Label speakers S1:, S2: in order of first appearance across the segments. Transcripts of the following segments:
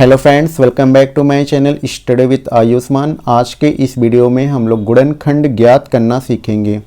S1: Hello friends, welcome back to my channel study with Ayushman. आज के इस वीडियो में हम लोग गुणनखंड ज्ञात करना सीखेंगे।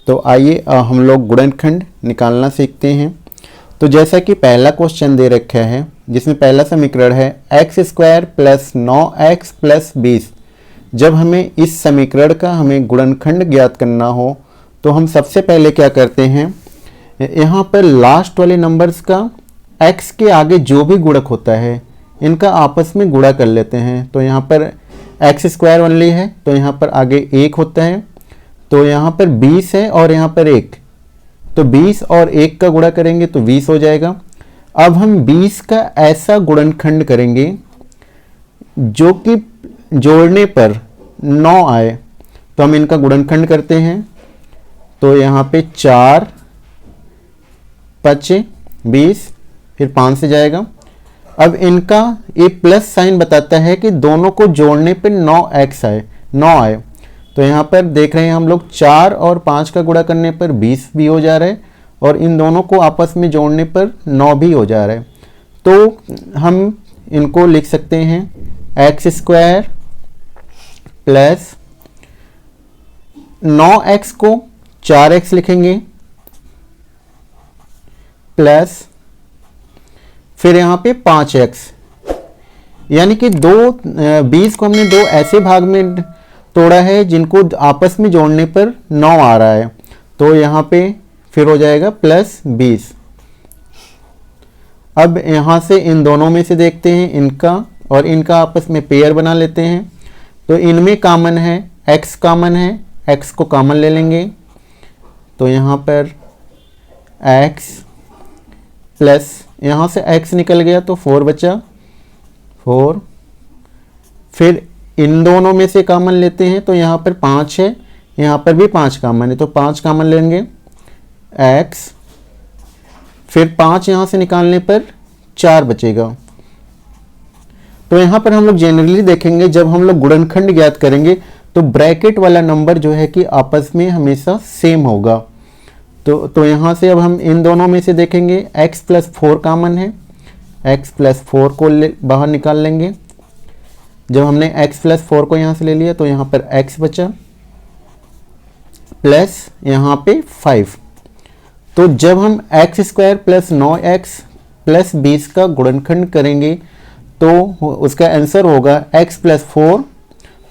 S1: तो आइए हम लोग गुणनखंड निकालना सीखते हैं। तो जैसा कि पहला क्वेश्चन दे रखा है जिसमें पहला समीकरण है x² प्लस 9x प्लस 20। जब हमें इस समीकरण का गुणनखंड ज्ञात करना हो तो हम सबसे पहले क्या करते हैं, यहाँ पर लास्ट वाले नंबर्स का x के आगे जो भी गुणक होता है इनका आपस में गुणा कर लेते हैं। तो यहाँ पर x² ओनली है तो यहाँ पर आगे 1 होता है, तो यहाँ पर 20 है और यहाँ पर 1, तो 20 और 1 का गुणा करेंगे तो 20 हो जाएगा। अब हम 20 का ऐसा गुणनखंड करेंगे जो कि जोड़ने पर 9 आए, तो हम इनका गुणनखंड करते हैं। तो यहाँ पे 4 5 20 फिर 5 से जाएगा। अब इनका ये प्लस साइन बताता है कि दोनों को जोड़ने पे 9 आए। तो यहाँ पर देख रहे हैं हम लोग 4 और 5 का गुणा करने पर 20 भी हो जा रहा है और इन दोनों को आपस में जोड़ने पर 9 भी हो जा रहा है। तो हम इनको लिख सकते हैं x² प्लस 9x को 4x लिखेंगे प्लस फिर यहाँ पे 5x, यानी कि 20 को हमने दो ऐसे भाग में तोड़ा है जिनको आपस में जोड़ने पर 9 आ रहा है। तो यहाँ पे फिर हो जाएगा प्लस 20। अब यहाँ से इन दोनों में से देखते हैं इनका और इनका आपस में पेयर बना लेते हैं। तो इनमें कॉमन है x, कॉमन है x को कॉमन ले लेंगे। तो यहाँ पर x प्लस यहाँ से x निकल गया तो 4 बचा, 4। फिर इन दोनों में से कॉमन लेते हैं तो यहाँ पर 5 है, यहाँ पर भी 5 कॉमन है तो 5 कॉमन लेंगे x, फिर 5 यहाँ से निकालने पर 4 बचेगा। तो यहाँ पर हम लोग जनरली देखेंगे जब हम लोग गुणनखंड ज्ञात करेंगे तो ब्रैकेट वाला नंबर जो है कि आपस में हमेशा सेम होगा। तो यहाँ से अब हम इन दोनों में से देखेंगे x प्लस 4 कॉमन है, x प्लस 4 को बाहर निकाल लेंगे। जब हमने x प्लस 4 को यहाँ से ले लिया तो यहाँ पर x बचा प्लस यहाँ पे 5। तो जब हम x² प्लस 9x प्लस 20 का गुणनखंड करेंगे तो उसका आंसर होगा x प्लस 4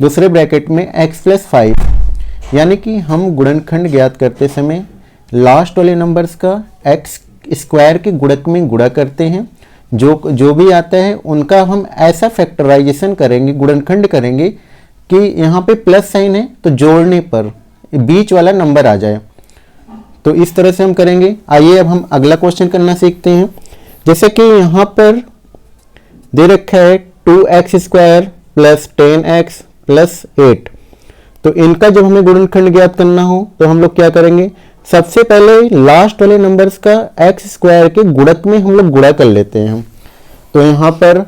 S1: दूसरे ब्रैकेट में x प्लस 5। यानी कि हम गुणनखंड ज्ञात करते समय लास्ट वाले नंबर्स का x² के गुणक में गुणा करते हैं। जो भी आता है उनका हम ऐसा फैक्टराइजेशन करेंगे, गुणनखंड करेंगे कि यहाँ पे प्लस साइन है तो जोड़ने पर बीच वाला नंबर आ जाए। तो इस तरह से हम करेंगे। आइए अब हम अगला क्वेश्चन करना सीखते हैं। जैसे कि यहाँ पर दे रखा है 2x² प्लस 10x प्लस 8। तो इनका जब हमें गुणनखंड ज्ञात करना हो तो हम लोग क्या करेंगे, सबसे पहले लास्ट वाले नंबर्स का x² के गुणक में हम लोग गुणा कर लेते हैं। तो यहाँ पर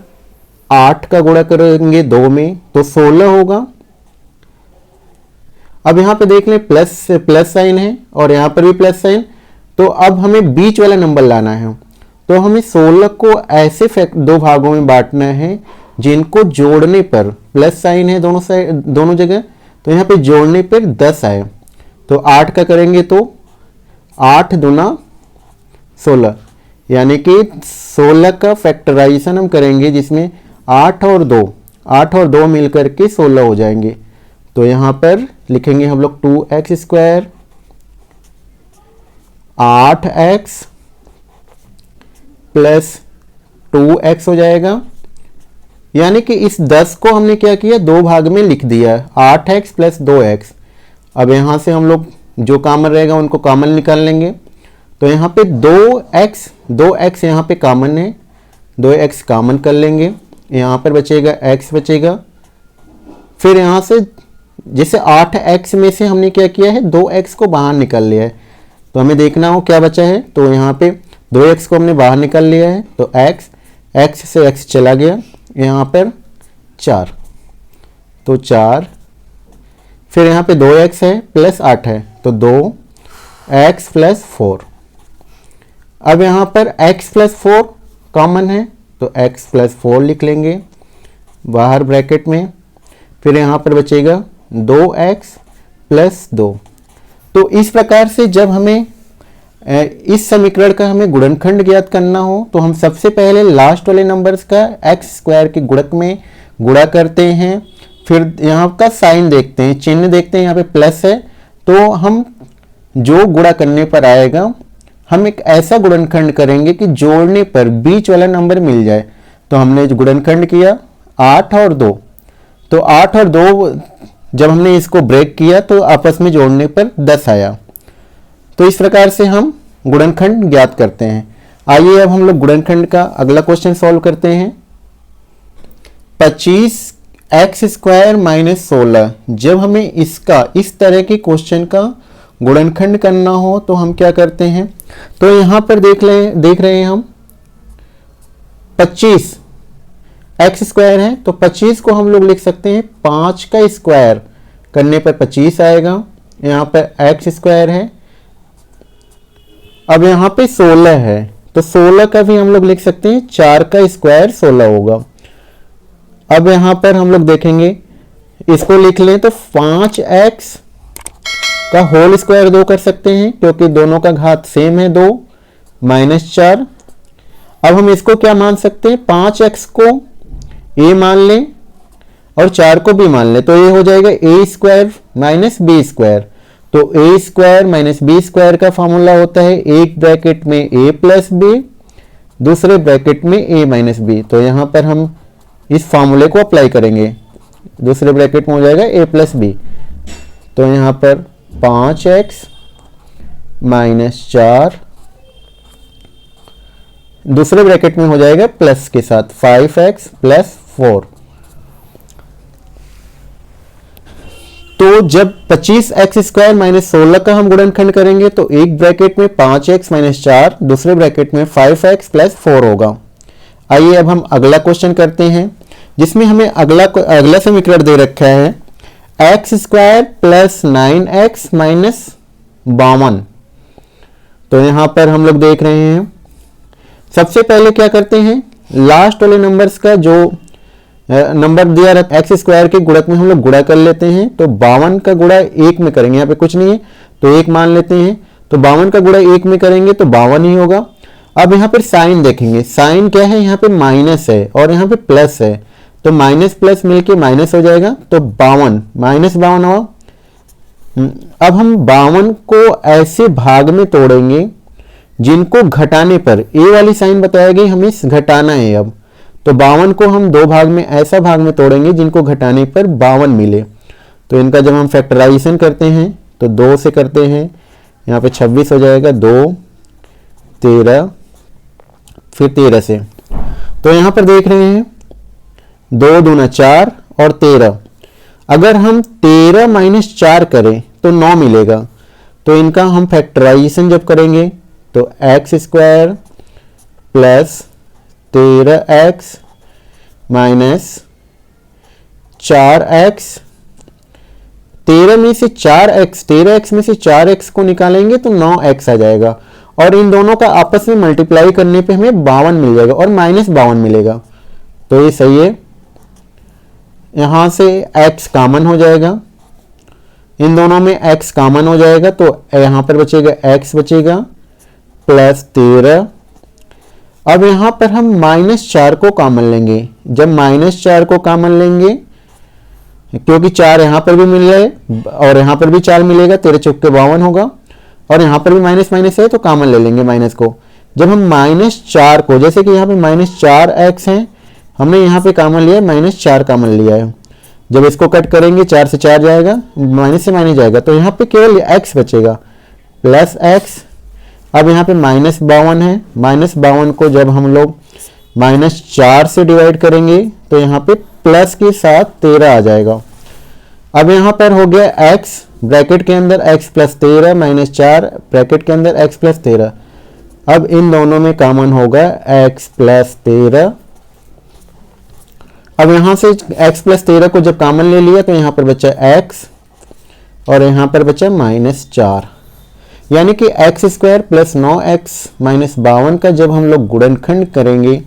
S1: 8 का गुणा करेंगे 2 में तो 16 होगा। अब यहाँ पे देख लें प्लस साइन है और यहाँ पर भी प्लस साइन, तो अब हमें बीच वाला नंबर लाना है। तो हमें 16 को ऐसे दो भागों में बांटना है जिनको जोड़ने पर प्लस साइन है दोनों जगह, तो यहाँ पे जोड़ने पर 10 आए। तो 8 का करेंगे तो 8 दूना 16, यानी कि 16 का फैक्टराइजेशन हम करेंगे जिसमें 8 और 2 मिलकर के 16 हो जाएंगे। तो यहाँ पर लिखेंगे हम लोग 2x² 8x प्लस 2x हो जाएगा। यानी कि इस 10 को हमने क्या किया, दो भाग में लिख दिया, 8x प्लस 2x। अब यहाँ से हम लोग जो कॉमन रहेगा उनको कॉमन निकाल लेंगे। तो यहाँ पे 2x यहाँ पे कॉमन है, 2x कॉमन कर लेंगे, यहाँ पर बचेगा x बचेगा। फिर यहाँ से जैसे 8x में से हमने क्या किया है, 2x को बाहर निकाल लिया है, तो हमें देखना हो क्या बचा है। तो यहाँ पे 2x को हमने बाहर निकाल लिया है तो x से x चला गया, यहाँ पर 4 तो 4। फिर यहाँ पे 2x है प्लस 8 है तो 2x प्लस 4। अब यहाँ पर x प्लस 4 कॉमन है तो x प्लस 4 लिख लेंगे बाहर ब्रैकेट में। फिर यहाँ पर बचेगा 2x प्लस 2। तो इस प्रकार से जब हमें इस समीकरण का हमें गुणनखंड ज्ञात करना हो तो हम सबसे पहले लास्ट वाले नंबर्स का एक्स स्क्वायर के गुणक में गुणा करते हैं। फिर यहाँ का साइन देखते हैं, चिन्ह देखते हैं, यहाँ पे प्लस है तो हम जो गुणा करने पर आएगा हम एक ऐसा गुणनखंड करेंगे कि जोड़ने पर बीच वाला नंबर मिल जाए। तो हमने गुणनखंड किया 8 और 2, तो 8 और 2 जब हमने इसको ब्रेक किया तो आपस में जोड़ने पर 10 आया। तो इस प्रकार से हम गुणनखंड ज्ञात करते हैं। आइए अब हम लोग गुणनखंड का अगला क्वेश्चन सॉल्व करते हैं। 25x² minus 16। जब हमें इसका इस तरह के क्वेश्चन का गुणनखंड करना हो तो हम क्या करते हैं, तो यहां पर देख रहे हैं हम 25x² है तो 25 को हम लोग लिख सकते हैं 5 का स्क्वायर करने पर 25 आएगा। यहाँ पर x² है। अब यहाँ पे 16 है तो 16 का भी हम लोग लिख सकते हैं 4 का स्क्वायर 16 होगा। अब यहाँ पर हम लोग देखेंगे, इसको लिख लें तो 5x का होल स्क्वायर 2 कर सकते हैं क्योंकि दोनों का घात सेम है 2 माइनस 4। अब हम इसको क्या मान सकते हैं, 5x को a मान लें और 4 को b मान लें तो ये हो जाएगा a² माइनस b²। तो a² माइनस b² का फॉर्मूला होता है एक ब्रैकेट में a प्लस b, दूसरे ब्रैकेट में a माइनस b। तो यहाँ पर हम इस फॉर्मूले को अप्लाई करेंगे, दूसरे ब्रैकेट में हो जाएगा a प्लस b। तो यहाँ पर 5x माइनस 4, दूसरे ब्रैकेट में हो जाएगा प्लस के साथ 5x प्लस 4। तो जब 25x² माइनस 16 का हम गुणनखंड करेंगे तो एक ब्रैकेट में 5x माइनस 4, दूसरे ब्रैकेट में 5x प्लस 4 होगा। आइए अब हम अगला क्वेश्चन करते हैं जिसमें हमें अगला समीकरण दे रखा है x² प्लस 9x माइनस 52। तो यहाँ पर हम लोग देख रहे हैं, सबसे पहले क्या करते हैं, लास्ट वाले नंबर्स का जो नंबर दिया रहता है x² के गुणक में हम लोग गुणा कर लेते हैं। तो 52 का गुणा 1 में करेंगे, यहाँ पे कुछ नहीं है तो 1 मान लेते हैं। तो 52 का गुणा 1 में करेंगे तो 52 ही होगा। अब यहाँ पर साइन देखेंगे, साइन क्या है, यहाँ पे माइनस है और यहाँ पे प्लस है तो माइनस प्लस मिलके माइनस हो जाएगा तो 52 माइनस 52 हुआ। अब हम 52 को ऐसे भाग में तोड़ेंगे जिनको घटाने पर, ए वाली साइन बताया गई हमें घटाना है। अब तो 52 को हम दो भाग में ऐसा भाग में तोड़ेंगे जिनको घटाने पर 52 मिले। तो इनका जब हम फैक्टराइजेशन करते हैं तो 2 से करते हैं, यहाँ पे 26 हो जाएगा, 2 13 फिर 13 से। तो यहाँ पर देख रहे हैं 2 दूना 4 और 13। अगर हम 13 माइनस 4 करें तो 9 मिलेगा। तो इनका हम फैक्टराइजेशन जब करेंगे तो x² plus 13x minus 4x, 13 में से 4x, 13x में से 4x को निकालेंगे तो 9x आ जाएगा और इन दोनों का आपस में मल्टीप्लाई करने पे हमें 52 मिल जाएगा और माइनस 52 मिलेगा। तो ये सही है। यहां से x कॉमन हो जाएगा, इन दोनों में x कॉमन हो जाएगा तो यहां पर बचेगा x बचेगा प्लस 13। अब यहां पर हम -4 को कॉमन लेंगे। जब -4 को कॉमन लेंगे, क्योंकि 4 यहां पर भी मिल जाए और यहां पर भी 4 मिलेगा, 13 चौके 52 होगा और यहां पर भी माइनस माइनस है तो कॉमन ले लेंगे माइनस को। जब हम -4 को, जैसे कि यहाँ पे -4x है, हमने यहाँ पे कॉमन लिया -4 कॉमन लिया है। जब इसको कट करेंगे 4 से 4 जाएगा, माइनस से माइनस जाएगा तो यहाँ पे केवल x बचेगा प्लस x। अब यहाँ पे -52 है, -52 को जब हम लोग -4 से डिवाइड करेंगे तो यहाँ पे प्लस के साथ 13 आ जाएगा। अब यहाँ पर हो गया x ब्रैकेट के अंदर x प्लस 13 -4 ब्रैकेट के अंदर x प्लस 13। अब इन दोनों में कॉमन होगा x प्लस 13। अब यहाँ से x प्लस 13 को जब कॉमन ले लिया तो यहाँ पर बचा x और यहाँ पर बचा -4, यानी कि x² प्लस 9x माइनस 52 का जब हम लोग गुणनखंड करेंगे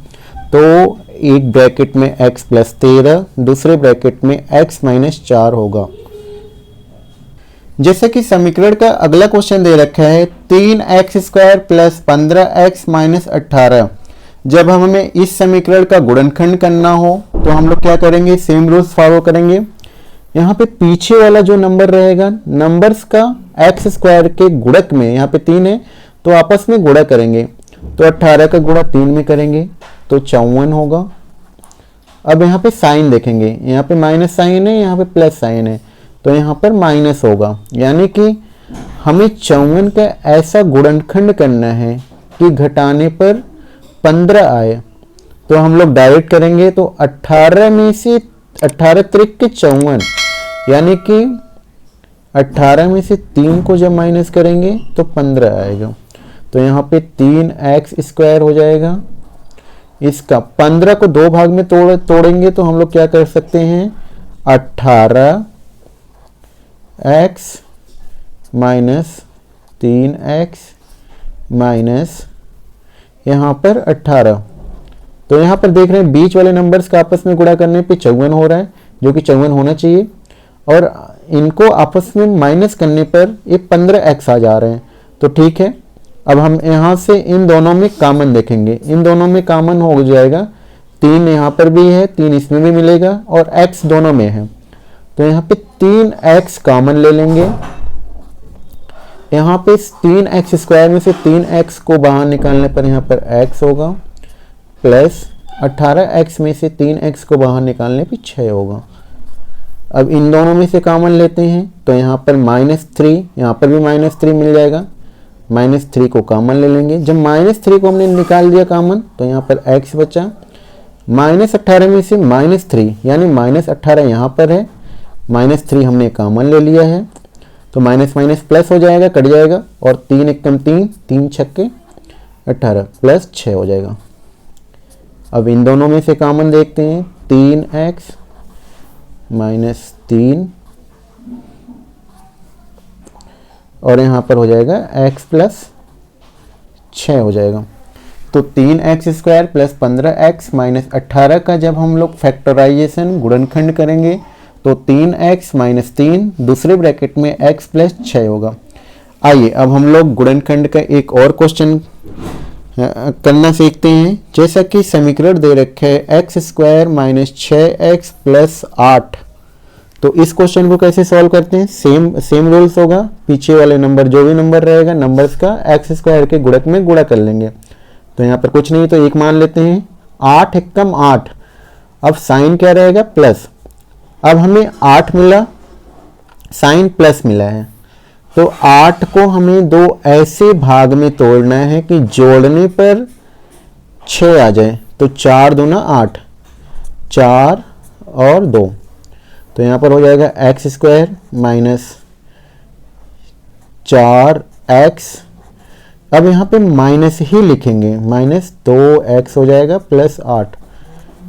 S1: तो एक ब्रैकेट में x प्लस 13, दूसरे ब्रैकेट में x माइनस 4 होगा। जैसे कि समीकरण का अगला क्वेश्चन दे रखा है 3x² प्लस 15x माइनस 18। जब हमें इस समीकरण का गुणनखंड करना हो तो हम लोग क्या करेंगे, सेम रूल्स फॉलो करेंगे। यहाँ पे पीछे वाला जो नंबर रहेगा, नंबर्स का x² के गुणक में, यहाँ पे 3 है तो आपस में गुणा करेंगे, तो 18 का गुणा 3 में करेंगे तो 54 होगा। अब यहाँ पे साइन देखेंगे, यहाँ पे माइनस साइन है, यहाँ पे प्लस साइन है, तो यहाँ पर माइनस होगा। यानी कि हमें 54 का ऐसा गुणनखंड करना है कि घटाने पर 15 आए। तो हम लोग डायरेक्ट करेंगे, तो 18 में से 18 त्रिक के 54, यानी कि 18 में से 3 को जब माइनस करेंगे तो 15 आएगा। तो यहाँ पे 3x² हो जाएगा। इसका 15 को 2 भाग में तोड़ेंगे तो हम लोग क्या कर सकते हैं, 18x माइनस 3x माइनस यहाँ पर 18। तो यहाँ पर देख रहे हैं बीच वाले नंबर्स का आपस में गुणा करने पे 54 हो रहा है, जो कि 54 होना चाहिए, और इनको आपस में माइनस करने पर ये 15x आ जा रहे हैं। तो ठीक है, अब हम यहाँ से इन दोनों में कॉमन देखेंगे, इन दोनों में कॉमन हो जाएगा, 3 यहाँ पर भी है, 3 इसमें भी मिलेगा और x दोनों में है, तो यहाँ पे 3x कॉमन ले लेंगे। यहाँ पे 3x² में से 3x को बाहर निकालने पर यहाँ पर x होगा, प्लस 18x में से 3x को बाहर निकालने पर 6 होगा। अब इन दोनों में से कॉमन लेते हैं तो यहाँ पर -3, यहाँ पर भी -3 मिल जाएगा, -3 को कॉमन ले लेंगे। जब -3 को हमने निकाल दिया कॉमन तो यहाँ पर x बचा, -18 में से -3 यानी -18 यहाँ पर है, -3 हमने कॉमन ले लिया है, तो माइनस माइनस प्लस हो जाएगा, कट जाएगा, और 3 एकम 3, 3 छक्के 18 प्लस 6 हो जाएगा। अब इन दोनों में से कॉमन देखते हैं, 3x माइनस 3 और यहाँ पर हो जाएगा x प्लस 6 हो जाएगा। तो 3x² प्लस 15x माइनस 18 का जब हम लोग फैक्टराइजेशन गुणनखंड करेंगे तो 3x माइनस 3 दूसरे ब्रैकेट में x प्लस 6 होगा। आइए अब हम लोग गुणनखंड का एक और क्वेश्चन करना सीखते हैं। जैसा कि समीकरण दे रखे है x² माइनस 6x प्लस 8, तो इस क्वेश्चन को कैसे सॉल्व करते हैं, सेम रूल्स होगा। पीछे वाले नंबर जो भी नंबर रहेगा, नंबर्स का x² के गुणक में गुणा कर लेंगे। तो यहाँ पर कुछ नहीं तो 1 मान लेते हैं, 8 एकम 8, अब साइन क्या रहेगा, प्लस। अब हमें 8 मिला, साइन प्लस मिला है, तो 8 को हमें 2 ऐसे भाग में तोड़ना है कि जोड़ने पर 6 आ जाए। तो 4 दूना 8, 4 और 2, तो यहाँ पर हो जाएगा x² माइनस 4x। अब यहाँ पे माइनस ही लिखेंगे, माइनस 2x हो जाएगा प्लस 8।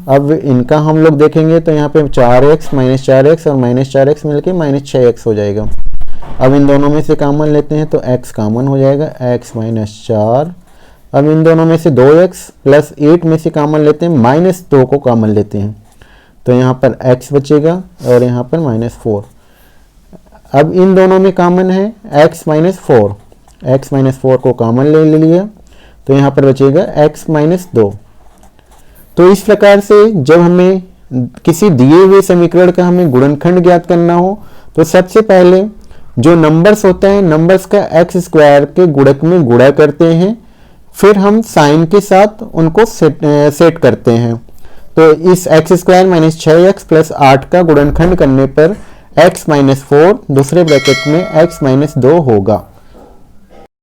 S1: अब इनका हम लोग देखेंगे तो यहाँ पे 4x माइनस 4x और माइनस 4x मिलके माइनस 6x हो जाएगा। अब इन दोनों में से कॉमन लेते हैं तो x कॉमन हो जाएगा, x माइनस 4। अब इन दोनों में से 2x प्लस 8 में से कॉमन लेते हैं, माइनस 2 को कॉमन लेते हैं, तो यहाँ पर x बचेगा और यहाँ पर -4। अब इन दोनों में कॉमन है x माइनस 4, x माइनस 4 को कॉमन ले लिया, तो यहाँ पर बचेगा x माइनस 2। तो इस प्रकार से जब हमें किसी दिए हुए समीकरण का हमें गुणनखंड ज्ञात करना हो तो सबसे पहले जो नंबर्स होते हैं, नंबर्स का x² के गुणक में गुणा करते हैं, फिर हम साइन के साथ उनको सेट करते हैं। तो इस x² माइनस 6x प्लस 8 का गुणनखंड करने पर x माइनस 4 दूसरे ब्रैकेट में x माइनस 2 होगा।